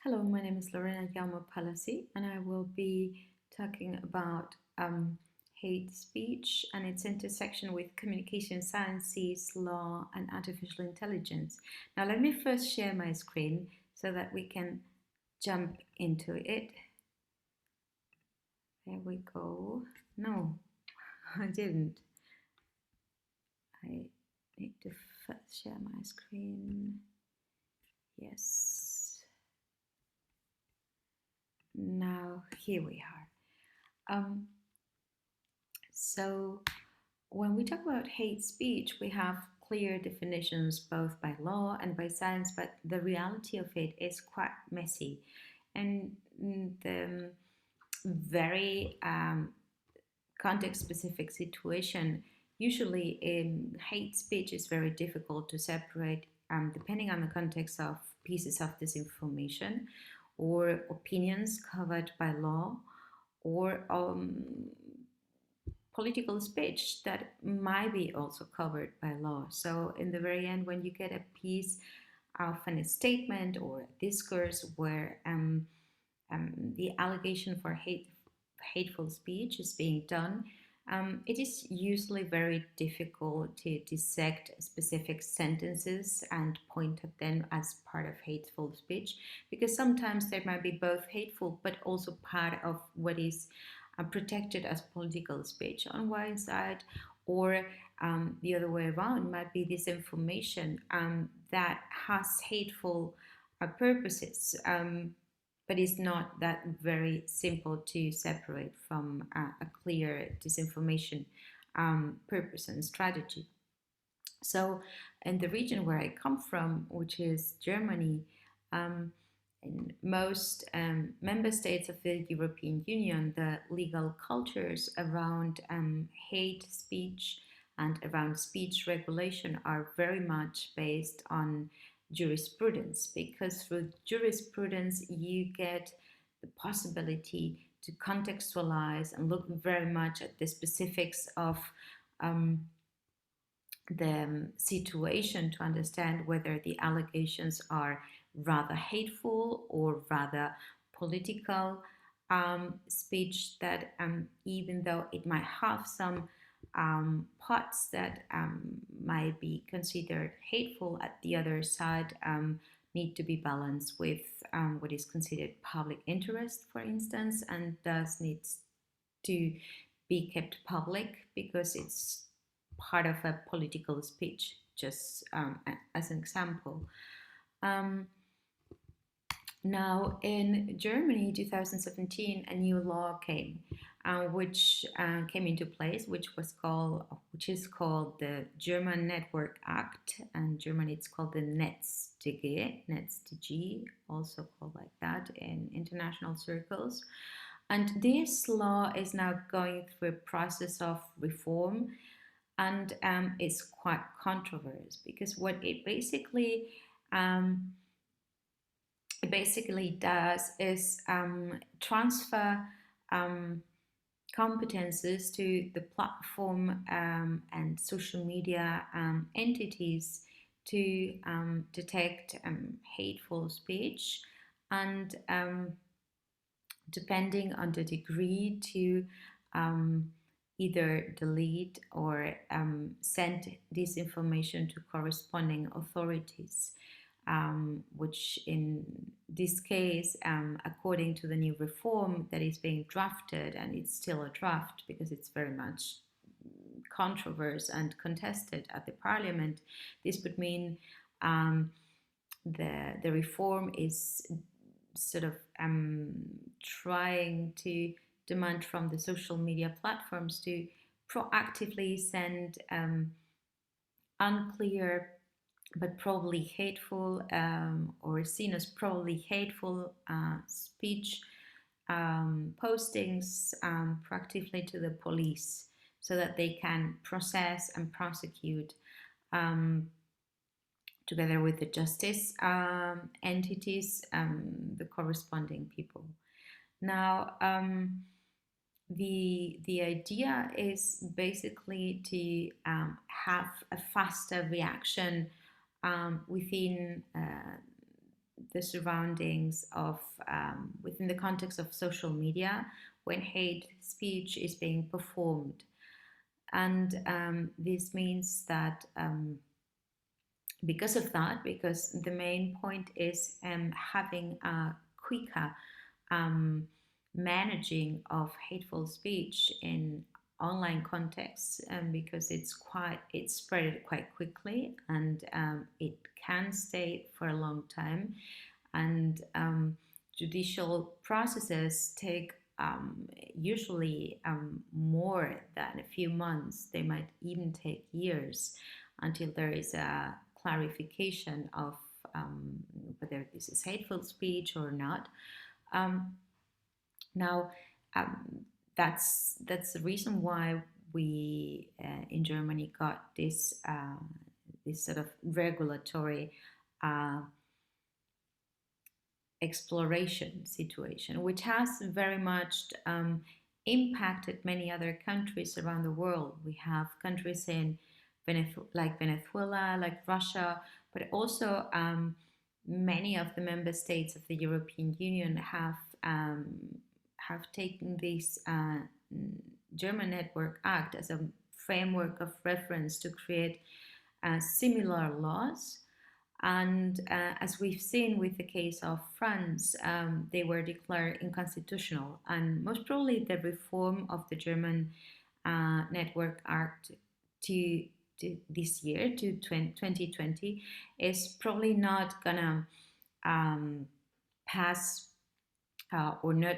Hello, my name is Lorena Jaume Palasi, and I will be talking about hate speech and its intersection with communication sciences, law, and artificial intelligence. Now, let me first share my screen so that we can jump into it. There we go. No, I didn't. I need to first share my screen. Yes. Now, here we are. So when we talk about hate speech, we have clear definitions both by law and by science, but the reality of it is quite messy. And the very context specific situation, usually hate speech is very difficult to separate depending on the context of pieces of disinformation or opinions covered by law or political speech that might be also covered by law. So in the very end, when you get a piece of a statement or a discourse where the allegation for hateful speech is being done, it is usually very difficult to dissect specific sentences and point at them as part of hateful speech, because sometimes there might be both hateful but also part of what is protected as political speech on one side, or the other way around might be disinformation that has hateful purposes. But it's not that very simple to separate from a clear disinformation purpose and strategy. So, in the region where I come from, which is Germany, um, in most member states of the European Union, the legal cultures around hate speech and around speech regulation are very much based on jurisprudence, because through jurisprudence you get the possibility to contextualize and look very much at the specifics of um, the situation to understand whether the allegations are rather hateful or rather political speech that even though it might have some parts that might be considered hateful, at the other side need to be balanced with what is considered public interest, for instance, and thus needs to be kept public because it's part of a political speech, just as an example. Um, Now, in Germany, 2017, a new law came, which came into place, which is called the German Network Act, and German it's called the NetzDG, also called like that in international circles. And this law is now going through a process of reform, and it's quite controversial because what um, it basically does is transfer um, competences to the platform and social media entities to detect hateful speech, and depending on the degree to um, either delete or send this information to corresponding authorities, which in this case, according to the new reform that is being drafted, and it's still a draft because it's very much controversial and contested at the parliament, this would mean the reform is sort of trying to demand from the social media platforms to proactively send unclear but probably hateful or seen as probably hateful speech postings proactively to the police so that they can process and prosecute together with the justice entities, the corresponding people. Now, the idea is basically to have a faster reaction within the surroundings of within the context of social media when hate speech is being performed. And this means that because of that, because the main point is having a quicker um, managing of hateful speech in online contexts, because it's spread quite quickly, and it can stay for a long time, and judicial processes take usually more than a few months. They might even take years until there is a clarification of whether this is hateful speech or not. Um, now, um, that's the reason why we in Germany got this sort of regulatory uh, exploration situation, which has very much impacted many other countries around the world. We have countries in like Venezuela, like Russia, but also many of the member states of the European Union have taken this German Network Act as a framework of reference to create similar laws. And as we've seen with the case of France, they were declared unconstitutional. And most probably, the reform of the German Network Act to, to this year, to 2020, is probably not gonna pass or not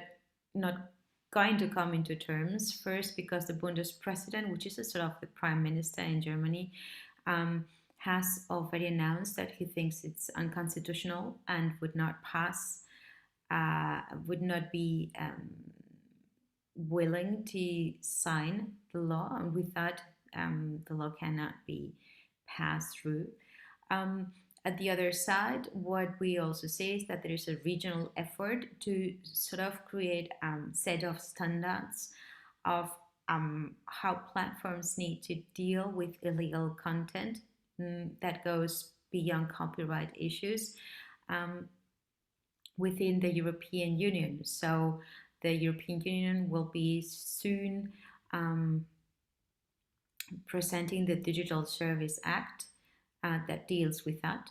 going to come into terms. First, because the Bundespräsident, which is a sort of the prime minister in Germany, um, has already announced that he thinks it's unconstitutional and would not pass, would not be willing to sign the law, and with that, the law cannot be passed through. Um, at the other side, what we also say is that there is a regional effort to sort of create a set of standards of how platforms need to deal with illegal content that goes beyond copyright issues um, within the European Union. So the European Union will be soon um, presenting the Digital Service Act that deals with that.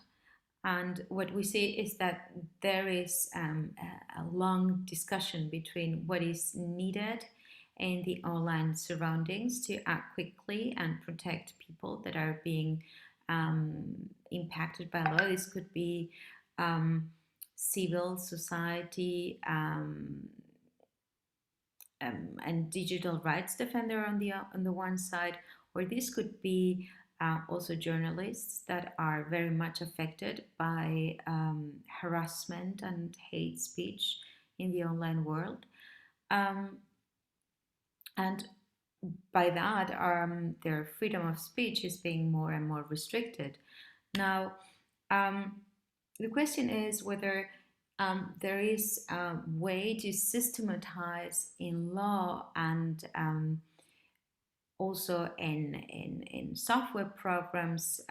And what we see is that there is a long discussion between what is needed in the online surroundings to act quickly and protect people that are being impacted by law. This could be civil society and digital rights defender on the one side, or this could be also journalists that are very much affected by harassment and hate speech in the online world. Um, and by that, their freedom of speech is being more and more restricted. Now, um, the question is whether there is a way to systematize in law and also in software programs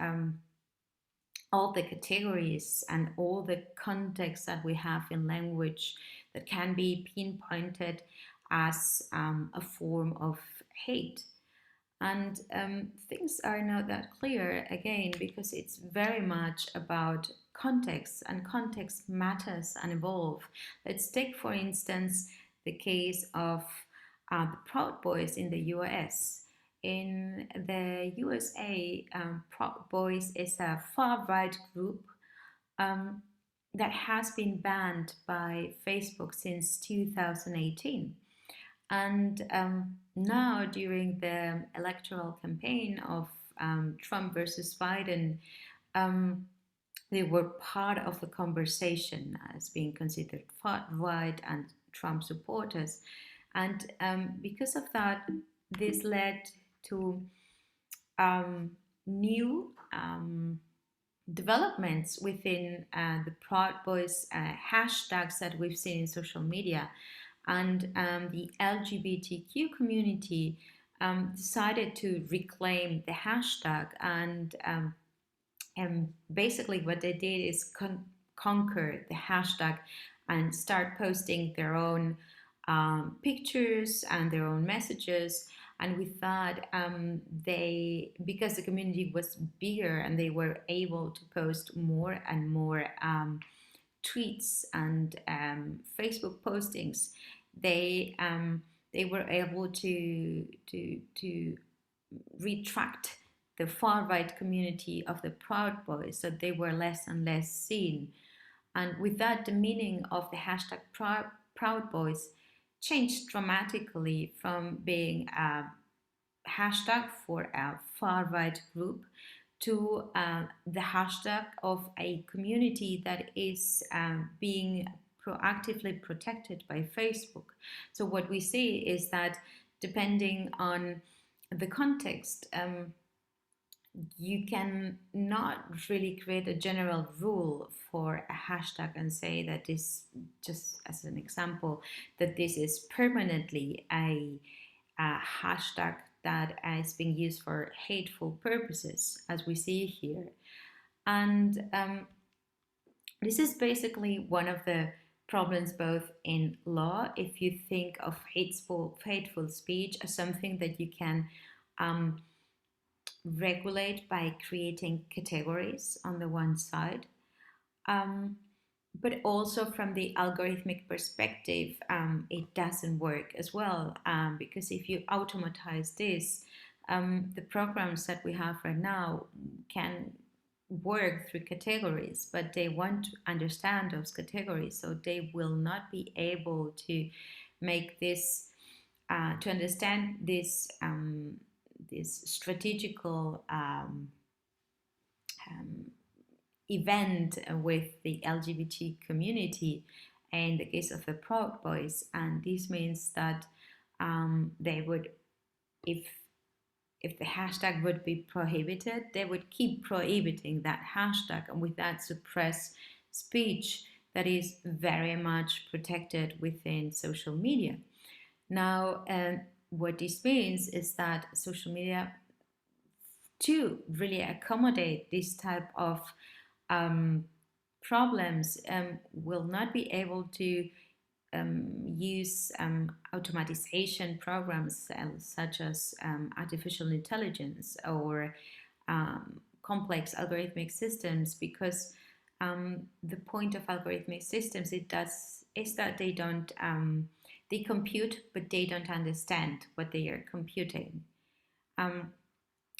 all the categories and all the context that we have in language that can be pinpointed as a form of hate. And things are not that clear again because it's very much about context, and context matters and evolve. Let's take, for instance, the case of the Proud Boys in the US. In the USA, Proud Boys is a far right group um, that has been banned by Facebook since 2018. And now, during the electoral campaign of Trump versus Biden, um, they were part of the conversation as being considered far right and Trump supporters. And because of that, this led to new developments within the Proud Boys hashtags that we've seen in social media. And the LGBTQ community decided to reclaim the hashtag, and basically what they did is conquer the hashtag and start posting their own pictures and their own messages. And with that, because the community was bigger and they were able to post more and more tweets and Facebook postings, they were able to retract the far right community of the Proud Boys, so they were less and less seen. And with that, the meaning of the hashtag Proud Boys changed dramatically from being a hashtag for a far right group to the hashtag of a community that is being proactively protected by Facebook. So, what we see is that depending on the context, you can not really create a general rule for a hashtag and say that this, just as an example, that this is permanently a hashtag that is being used for hateful purposes, as we see here. And this is basically one of the problems both in law. If you think of hateful speech as something that you can regulate by creating categories on the one side, but also from the algorithmic perspective, it doesn't work as well, because if you automatize this, the programs that we have right now can work through categories, but they want to understand those categories, so they will not be able to make this, to understand this strategical event with the LGBT community in the case of the Proud Boys. And this means that they would, if the hashtag would be prohibited, they would keep prohibiting that hashtag, and with that suppress speech that is very much protected within social media. Now, what this means is that social media, to really accommodate this type of problems, will not be able to use automatization programs such as artificial intelligence or complex algorithmic systems, because the point of algorithmic systems is that they don't they compute, but they don't understand what they are computing.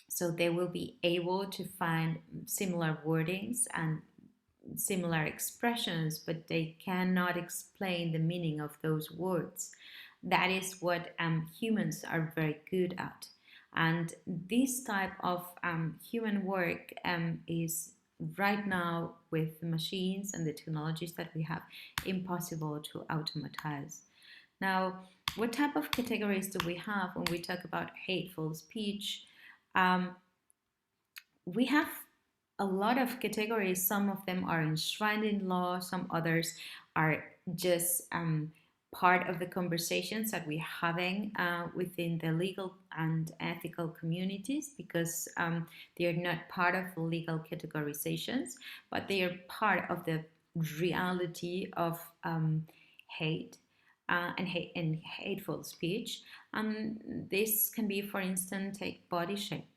So they will be able to find similar wordings and similar expressions, but they cannot explain the meaning of those words. That is what humans are very good at. And this type of human work is right now, with the machines and the technologies that we have, impossible to automatize. Now, what type of categories do we have when we talk about hateful speech? We have a lot of categories. Some of them are enshrined in law, some others are just part of the conversations that we're having within the legal and ethical communities, because they are not part of the legal categorizations, but they are part of the reality of hate. And hateful speech. This can be, for instance, take body shape,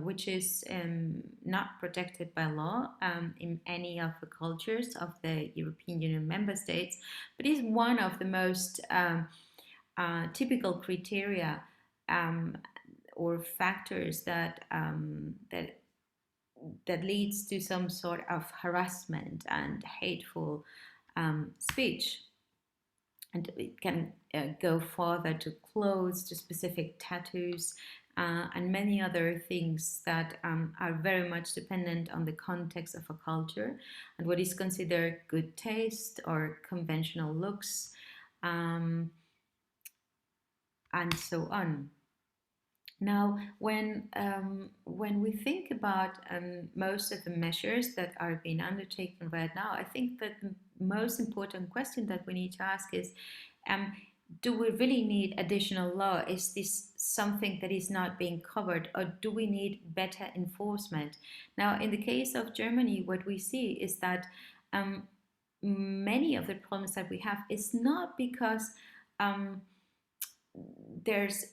which is not protected by law in any of the cultures of the European Union member states, but is one of the most typical criteria or factors that leads to some sort of harassment and hateful speech. And it can go further to clothes, to specific tattoos, and many other things that are very much dependent on the context of a culture and what is considered good taste or conventional looks, and so on. Now, when we think about most of the measures that are being undertaken right now, I think that the most important question that we need to ask is, do we really need additional law? Is this something that is not being covered, or do we need better enforcement? Now, in the case of Germany, what we see is that many of the problems that we have is not because um, there's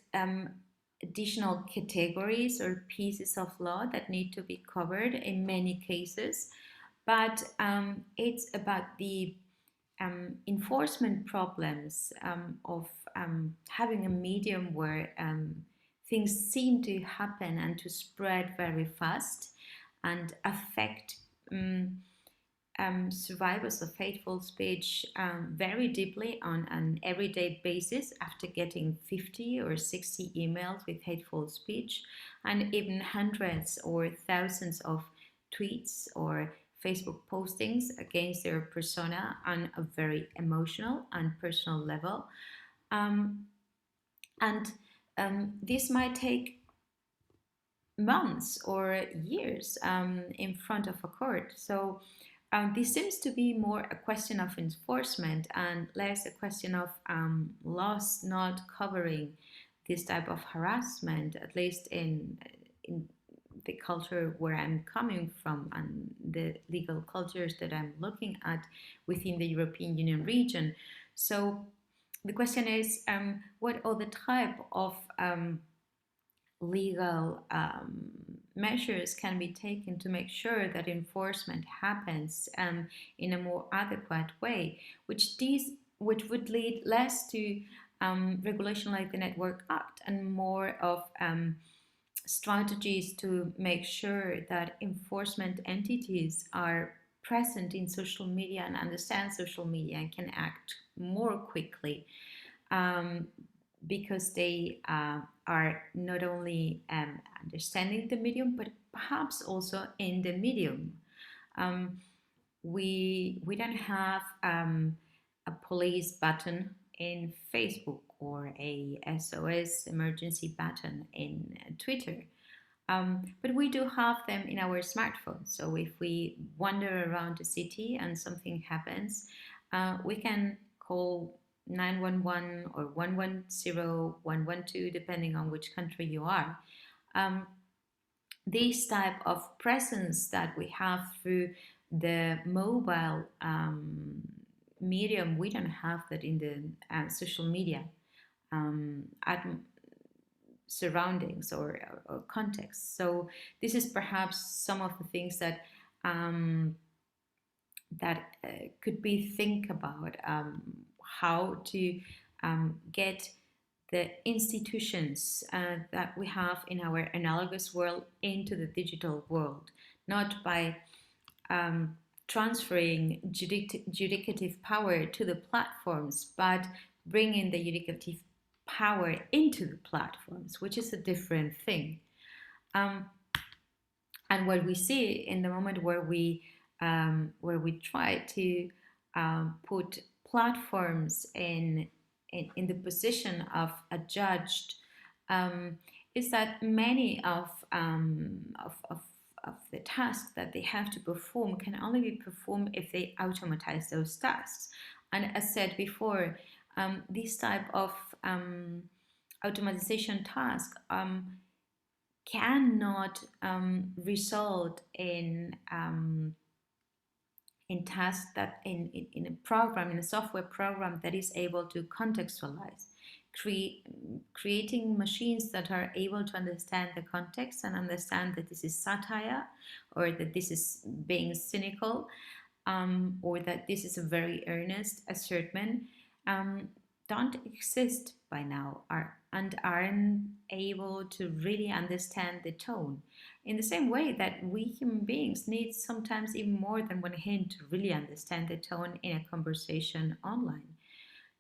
additional categories or pieces of law that need to be covered in many cases, but it's about the enforcement problems of having a medium where things seem to happen and to spread very fast and affect survivors of hateful speech very deeply on an everyday basis after getting 50 or 60 emails with hateful speech, and even hundreds or thousands of tweets or Facebook postings against their persona on a very emotional and personal level. Um, and this might take months or years in front of a court. So this seems to be more a question of enforcement and less a question of laws not covering this type of harassment, at least in the culture where I'm coming from and the legal cultures that I'm looking at within the European Union region. So the question is, what other type of legal measures can be taken to make sure that enforcement happens in a more adequate way, which would lead less to regulation like the Network Act and more of strategies to make sure that enforcement entities are present in social media and understand social media and can act more quickly. Um, because they are not only understanding the medium, but perhaps also in the medium. Um, we don't have a police button in Facebook or a SOS emergency button in Twitter. But we do have them in our smartphones. So if we wander around the city and something happens, we can call 911 or 110, 112, depending on which country you are. Um, this type of presence that we have through the mobile medium, we don't have that in the social media surroundings or context. So this is perhaps some of the things that could be think about how to get the institutions that we have in our analogous world into the digital world, not by transferring judicative power to the platforms, but bringing the judicative power into the platforms, which is a different thing. And what we see in the moment where we try to put platforms in the position of a judge is that many of the tasks that they have to perform can only be performed if they automatize those tasks. And as said before, this type of automatization task cannot result in tasks that in a program, in a software program that is able to contextualize, creating machines that are able to understand the context and understand that this is satire or that this is being cynical or that this is a very earnest assertion don't exist by now and aren't able to really understand the tone. In the same way that we human beings need sometimes even more than one hint to really understand the tone in a conversation online.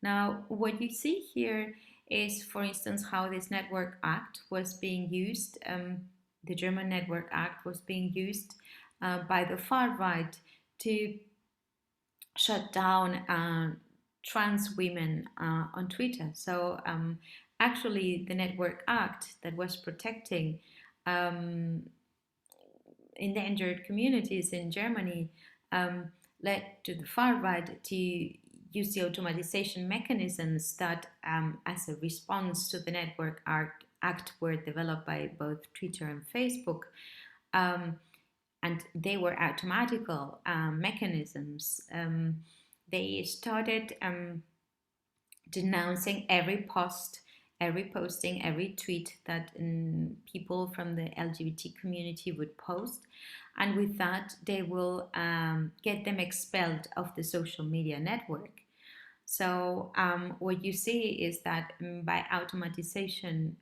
Now, what you see here is, for instance, how this Network Act was being used. The German Network Act was being used by the far right to shut down trans women on Twitter. So actually, the Network Act that was protecting endangered communities in Germany led to the far right to use the automatization mechanisms that, as a response to the Network Act, were developed by both Twitter and Facebook. and they were automatical mechanisms. They started denouncing every post, every posting, every tweet that people from the LGBT community would post. And with that, they will get them expelled of the social media network. So what you see is that by automatization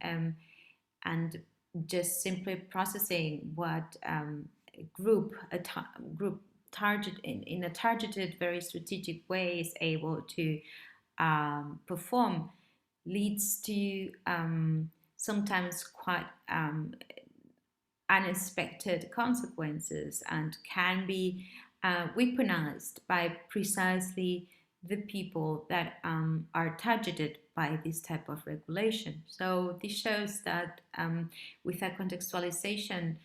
and just simply processing what group target in a targeted, very strategic way is able to perform, leads to sometimes quite unexpected consequences and can be weaponized by precisely the people that are targeted by this type of regulation. So this shows that with a contextualization,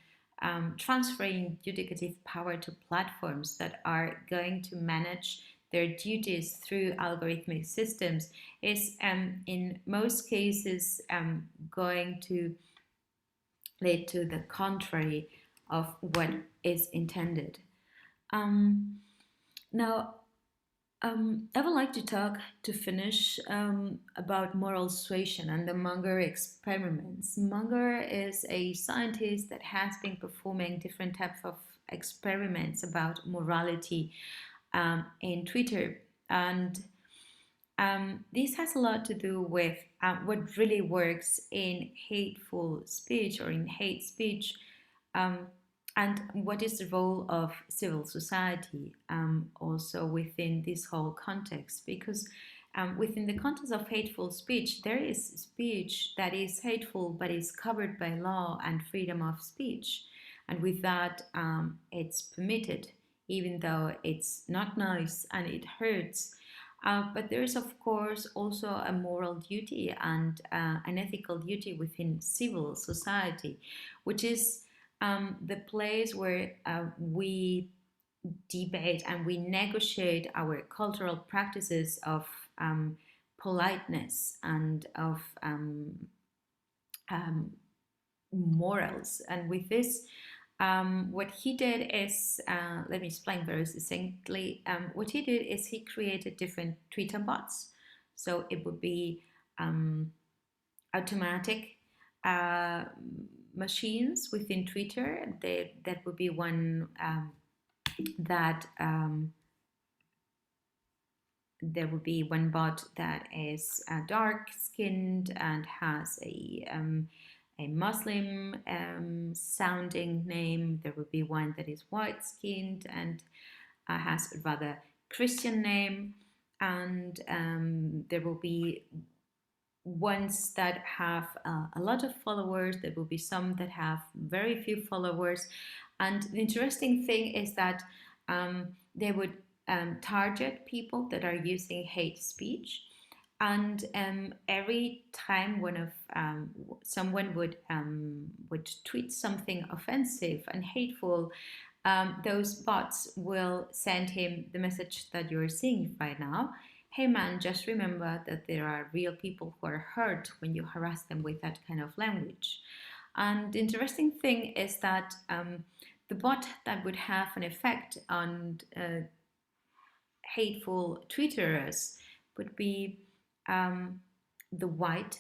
transferring judicative power to platforms that are going to manage their duties through algorithmic systems is in most cases going to lead to the contrary of what is intended. Um, Now, I would like to talk to finish about moral suasion and the Munger experiments. Munger is a scientist that has been performing different types of experiments about morality in Twitter, and this has a lot to do with what really works in hateful speech or in hate speech, um, and what is the role of civil society also within this whole context. Because within the context of hateful speech, there is speech that is hateful but is covered by law and freedom of speech. And with that, it's permitted, even though it's not nice and it hurts. But there is, of course, also a moral duty and an ethical duty within civil society, which is the place where we debate and we negotiate our cultural practices of politeness and of um, morals. And with this, what he did is, let me explain very succinctly. What he did is he created different Twitter bots. So it would be automatic uh, machines within Twitter. That would be one that there would be one bot that is dark skinned and has a Muslim sounding name. There would be one that is white skinned and has a rather Christian name. And there will be ones that have a lot of followers. There will be some that have very few followers. And the interesting thing is that they would target people that are using hate speech. And every time someone would tweet something offensive and hateful, those bots will send him the message that you're seeing right now. Hey man, just remember that there are real people who are hurt when you harass them with that kind of language. And the interesting thing is that the bot that would have an effect on hateful Twitterers would be the white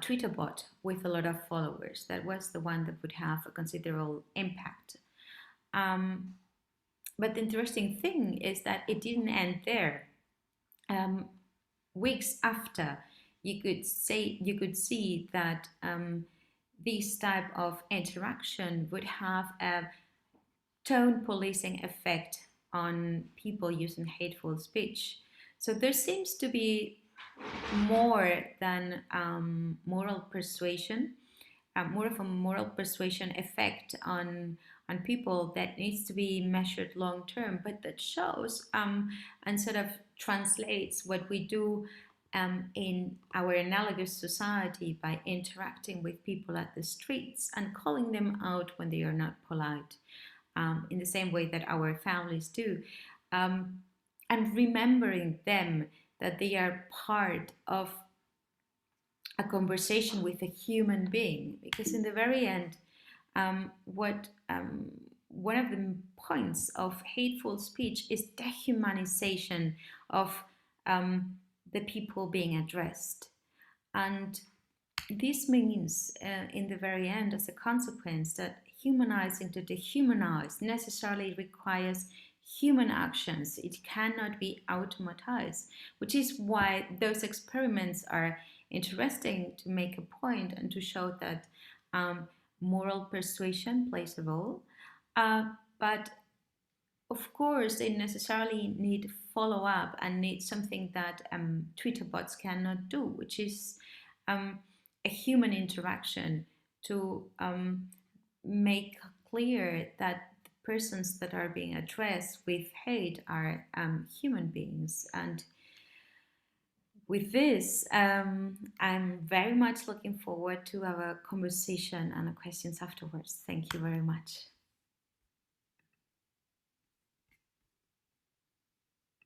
Twitter bot with a lot of followers. That was the one that would have a considerable impact. Um, but the interesting thing is that it didn't end there. Weeks after, you could see that this type of interaction would have a tone policing effect on people using hateful speech. So there seems to be more than moral persuasion, more of a moral persuasion effect on people that needs to be measured long term, but that shows and sort of translates what we do in our analogous society by interacting with people at the streets and calling them out when they are not polite, in the same way that our families do, and remembering them that they are part of a conversation with a human being, because in the very end, what one of the points of hateful speech is dehumanization of the people being addressed. And this means, in the very end, as a consequence, that humanizing to dehumanize necessarily requires human actions. It cannot be automatized, which is why those experiments are interesting, to make a point and to show that moral persuasion plays a role. But of course, they necessarily need follow up and need something that Twitter bots cannot do, which is um, a human interaction to make clear that the persons that are being addressed with hate are human beings. And with this, I'm very much looking forward to our conversation and questions afterwards. Thank you very much.